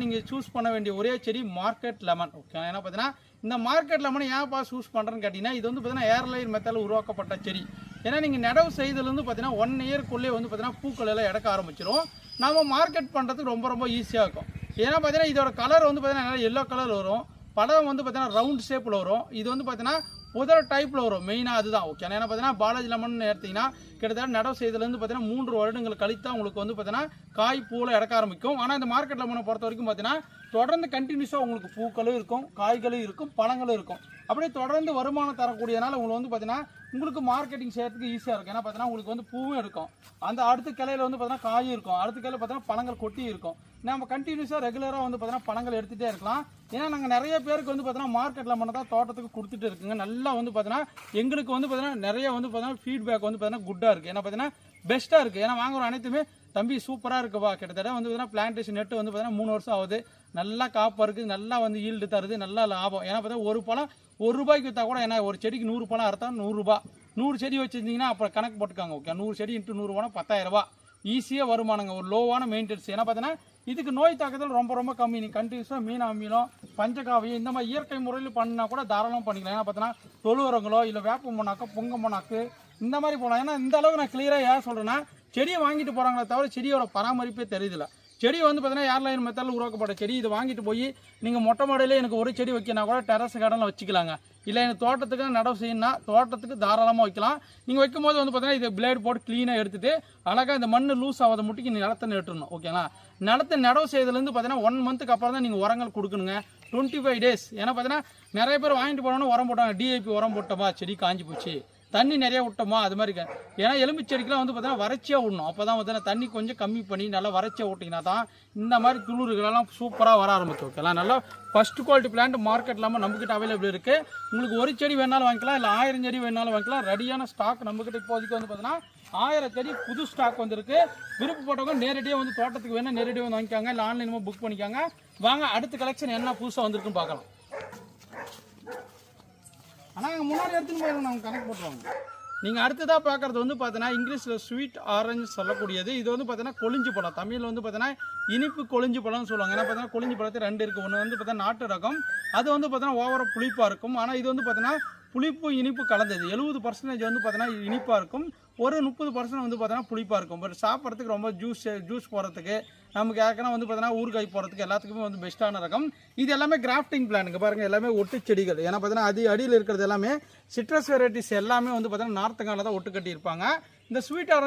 நீங்க சூஸ் பண்ண வேண்டிய ஒரே செடி மார்க்கெட் லெமன். ஓகே, ஏன்னா பார்த்தீங்கன்னா இந்த மார்க்கெட் லெமன் ஏன்ப்பா சூஸ் பண்ணுறேன்னு கேட்டிங்கன்னா, இது வந்து பார்த்தீங்கன்னா ஏர்லைன் மெத்தடில் உருவாக்கப்பட்ட செடி. ஏன்னா நீங்கள் நடவு செய்ததுலேருந்து பார்த்தீங்கன்னா 1 இயர்க்குள்ளே வந்து பார்த்தீங்கன்னா பூக்கள் எல்லாம் எடுக்க ஆரம்பிச்சிடும். நம்ம மார்க்கெட் பண்ணுறதுக்கு ரொம்ப ரொம்ப ஈஸியாக இருக்கும். ஏன்னா பார்த்தீங்கன்னா இதோட கலர் வந்து பார்த்தீங்கன்னா எல்லோ கலர் வரும், பழம் வந்து பார்த்தீங்கன்னா ரவுண்ட் ஷேப்பில் வரும். இது வந்து பார்த்தீங்கன்னா புதர் டைப்பில் வரும். மெயினாக அதுதான். ஓகே, ஏன்னா பார்த்தீங்கன்னா பாலாஜி லெமன் எடுத்திங்கன்னா கிட்டத்தட்ட நடவு செய்ததுலேருந்து பார்த்தீங்கன்னா 3 வருடங்கள் கழித்து உங்களுக்கு வந்து பார்த்தீங்கன்னா காய் பூவில் எடுக்க ஆரம்பிக்கும். ஆனால் இந்த மார்க்கெட் லெமனை பொறுத்த வரைக்கும் பார்த்தீங்கன்னா தொடர்ந்து கண்டினியூஸாக உங்களுக்கு பூக்களும் இருக்கும், காய்களும் இருக்கும், பழங்களும் இருக்கும். அப்படியே தொடர்ந்து வருமானம் தரக்கூடியதுனால உங்களுக்கு வந்து பார்த்தீங்கன்னா உங்களுக்கு மார்க்கெட்டிங் செய்யறதுக்கு ஈஸியாக இருக்கும். ஏன்னா பார்த்தீங்கன்னா உங்களுக்கு வந்து பூவும் இருக்கும், அந்த அடுத்த கிளையில் வந்து பார்த்தீங்கன்னா காயும் இருக்கும், அடுத்த கிளையில் பார்த்தீங்கன்னா பழங்கள் கொட்டி இருக்கும். நம்ம கண்டினியூஸாக ரெகுலராக வந்து பார்த்தீங்கன்னா பழங்கள் எடுத்துகிட்டே இருக்கலாம். ஏன்னா நாங்கள் நிறைய பேருக்கு வந்து பார்த்தீங்கன்னா மார்க்கெட் லெமனை தான் தோட்டத்துக்கு கொடுத்துட்டு இருக்குங்க. நல்லா வந்து பார்த்தீங்கன்னா எங்களுக்கு வந்து பார்த்தீங்கன்னா நிறைய வந்து பார்த்தீங்கன்னா ஃபீட்பேக் வந்து பார்த்தீங்கன்னா குட்டாக இருக்குது. ஏன்னா பார்த்தீங்கன்னா பெஸ்ட்டாக இருக்குது. ஏன்னா வாங்குற அனைத்துமே தம்பி சூப்பராக இருக்குப்பா, கிட்டத்தட்ட வந்து பார்த்தீங்கன்னா பிளான்டேஷன் நெட்டு வந்து பார்த்தீங்கன்னா 3 வருஷம் ஆகுது, நல்லா காப்பாக இருக்குது, நல்லா வந்து ஈல்டு தருது, நல்லா லாபம். ஏன்னா பார்த்தீங்கன்னா ஒரு பழம் ₹1 விற்றா கூட, ஏன்னா ஒரு செடிக்கு 100 பழம் அறுத்தா ₹100. 100 செடி வச்சுருந்தீங்கன்னா அப்புறம் கணக்கு போட்டுக்காங்க. ஓகே, 100 செடி இன்ட்டு 100 போனால் ₹10,000 ஈஸியாக வருமானங்க. ஒரு லோவான மெயின்டெனன்ஸ். ஏன்னா பார்த்தீங்கன்னா இதுக்கு நோய் தாக்குதல் ரொம்ப ரொம்ப கம்மி. நீங்கள் கண்டினியூஸாக மீன் அமிலம், பஞ்சகாவியம் இந்த மாதிரி இயற்கை முறையில் பண்ணால் கூட தாராளமாக பண்ணிக்கலாம். ஏன்னா பார்த்தீங்கன்னா தொழு உரங்களோ இல்லை வேப்ப மண்ணாக்கு, பொங்க மண்ணாக்கு இந்த மாதிரி போகலாம். ஏன்னா இந்த அளவுக்கு நான் கிளியராக ஏன் சொல்கிறேன்னா, செடியை வாங்கிட்டு போகிறாங்களே தவிர செடியோட பராமரிப்பே தெரியுதில்ல. செடி வந்து பார்த்தீங்கன்னா ஏர்லைன் மெத்தடில் உருவாக்கப்பட்ட செடி. இது வாங்கிட்டு போய் நீங்கள் மொட்டை மாடியில் எனக்கு ஒரு செடி வைக்கினா கூட டெரஸ் கார்டனில் வச்சுக்கலாங்க. இல்லை எனக்கு தோட்டத்துக்கு நடவு செய்யணும்னா தோட்டத்துக்கு தாராளமாக வைக்கலாம். நீங்கள் வைக்கும்போது வந்து பார்த்தீங்கன்னா இது பிளேடு போட்டு க்ளீனாக எடுத்துகிட்டு அழகாக இந்த மண் லூஸ் ஆகாத முட்டிக்கு நீங்கள் நிலத்தை நட்டுடணும். ஓகேங்களா, நிலத்தை நடவு செய்யறதுலேருந்து பார்த்தீங்கன்னா 1 மந்த்துக்கு அப்புறம் தான் நீங்கள் உரங்கள் கொடுக்கணுங்க. 25 டேஸ். ஏன்னா பார்த்தீங்கன்னா நிறைய பேர் வாங்கிட்டு போனோன்னு உரம் போட்டாங்க, டிஐபி உரம் போட்டோமா செடி காஞ்சி போச்சு, தண்ணி நிறைய விட்டோமா, அது மாதிரி. ஏன்னா எலும்பு செடிக்கெலாம் வந்து பார்த்தீங்கன்னா வறட்சியாக விடணும். அப்போ தான் பார்த்தீங்கன்னா தண்ணி கொஞ்சம் கம்மி பண்ணி நல்லா வறட்சியாக விட்டிங்கன்னா தான் இந்த மாதிரி துளுர்களெல்லாம் சூப்பராக வர ஆரம்பிச்சு. ஓகேலாம், நல்லா ஃபஸ்ட் குவாலிட்டி பிளான்ட் மார்க்கெட் இல்லாமல் நம்மக்கிட்ட அவைலபிள் இருக்குது. உங்களுக்கு ஒரு செடி வேணாலும் வாங்கிக்கலாம், இல்லை 1000 செடி வேணாலும் வாங்கிக்கலாம். ரெடியான ஸ்டாக் நம்மக்கிட்ட இப்போதைக்கு வந்து பார்த்தீங்கன்னா 1000 செடி புது ஸ்டாக் வந்துருக்கு. விருப்பப்பட்டவங்க நேரடியாக வந்து தோட்டத்துக்கு வேணால் நேரடியாக வந்து வாங்கிக்காங்க, இல்லை ஆன்லைனில் புக் பண்ணிக்காங்க. வாங்க அடுத்த கலெக்ஷன் என்ன புதுசாக வந்திருக்குன்னு பார்க்கலாம். ஆனால் அங்கே முன்னாடி எடுத்துன்னு போயிடும், நாங்கள் கணக்கு போட்டுருவாங்க. நீங்கள் அடுத்ததாக பார்க்குறது வந்து பார்த்தீங்கன்னா இங்கிலீஷில் ஸ்வீட் ஆரஞ்சு சொல்லக்கூடியது. இது வந்து பார்த்தீங்கன்னா கொழிஞ்சு பழம். தமிழில் வந்து பார்த்தீங்கன்னா இனிப்பு கொழிஞ்சு பழம்னு சொல்லுவாங்க. ஏன்னா பார்த்தீங்கன்னா கொழிஞ்சு பழத்தில் 2 இருக்குது. ஒன்று வந்து பார்த்தீங்கன்னா நாட்டு ரகம், அது வந்து பார்த்தீங்கன்னா ஓவராக புளிப்பாக இருக்கும். ஆனால் இது வந்து பார்த்தீங்கன்னா புளிப்பு இனிப்பு கலந்தது. 70% வந்து பார்த்தீங்கன்னா இனிப்பாக இருக்கும், ஒரு 30% வந்து பார்த்தீங்கன்னா புளிப்பாக இருக்கும். பட் சாப்பிட்றதுக்கு ரொம்ப ஜூஸ் போகிறதுக்கு, நமக்கு யாருக்குன்னா வந்து பார்த்தீங்கன்னா ஊறுகாய் போகிறதுக்கு எல்லாத்துக்குமே வந்து பெஸ்ட்டான ரகம். இது எல்லாமே கிராஃப்டிங் பிளானுங்க பாருங்கள், எல்லாமே ஒட்டு செடிகள். ஏன்னா பார்த்தீங்கன்னா அடியில் இருக்கிறது எல்லாமே சிட்ரஸ் வெரைட்டிஸ் எல்லாமே வந்து பார்த்தீங்கன்னா நார்த்தங்கால தான் ஒட்டு கட்டி இருப்பாங்க. இந்த ஸ்வீட் ஆரஞ்சு